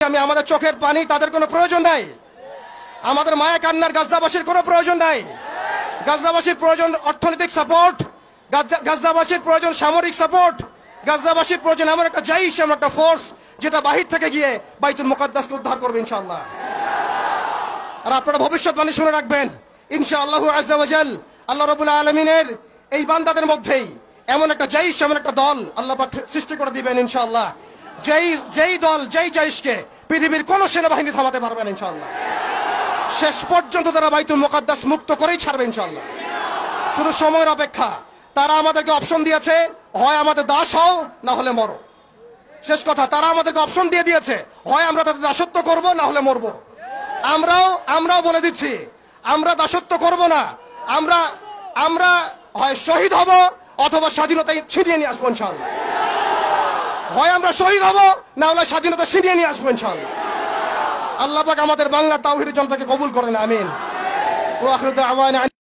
ইসলামী আমাদের চোখের পানি তাদের কোনো প্রয়োজন নাই, আমাদের মায়া কান্নার গাজাবাসীর কোনো প্রয়োজন নাই। গাজাবাসীর প্রয়োজন অর্থনৈতিক সাপোর্ট, গাজাবাসীর প্রয়োজন সামরিক সাপোর্ট, গাজাবাসীর প্রয়োজন এমন একটা জাইশ, এমন একটা ফোর্স যেটা বাহির থেকে গিয়ে বাইতুল মুকাদ্দাসকে উদ্ধার করবে ইনশাআল্লাহ। আর আপনারা ভবিষ্যৎবাণী শুনে রাখবেন, ইনশাআল্লাহু আযজা ওয়া জাল আল্লাহ রাব্বুল আলামিনের এই বান্দাদের মধ্যেই এমন একটা জাইশ, এমন একটা দল আল্লাহ পাক সৃষ্টি করে দিবেন ইনশাআল্লাহ, যেই দল, যেই জাইশকে পৃথিবীর কোন সেনাবাহিনী থামাতে পারবে না ইনশাআল্লাহ। শেষ পর্যন্ত তারা বাইতুল মুকাদ্দাস মুক্ত করেই ছাড়বে ইনশাআল্লাহ। শুধু সময়ের অপেক্ষা। তারা আমাদেরকে অপশন দিয়েছে, হয় আমাদের দাস হও না হলে মরো। শেষ কথা, তারা আমাদেরকে অপশন দিয়ে দিয়েছে, হয় আমরা তাদের দাসত্ব করব না হলে মরবো। আমরাও বলে দিচ্ছি, আমরা দাসত্ব করব না, আমরা হয় শহীদ হব অথবা স্বাধীনতা ছিনিয়ে নিয়ে আসবো ইনশাআল্লাহ। হয় আমরা শহীদ হব না হলে স্বাধীনতা ছিনিয়ে নিয়ে আসবো ইনশাআল্লাহ। আল্লাহ পাক আমাদের বাংলার তাওহীদের জনতাকে কবুল করেন, আমিন। ওয়া আখিরু দাওয়ানা।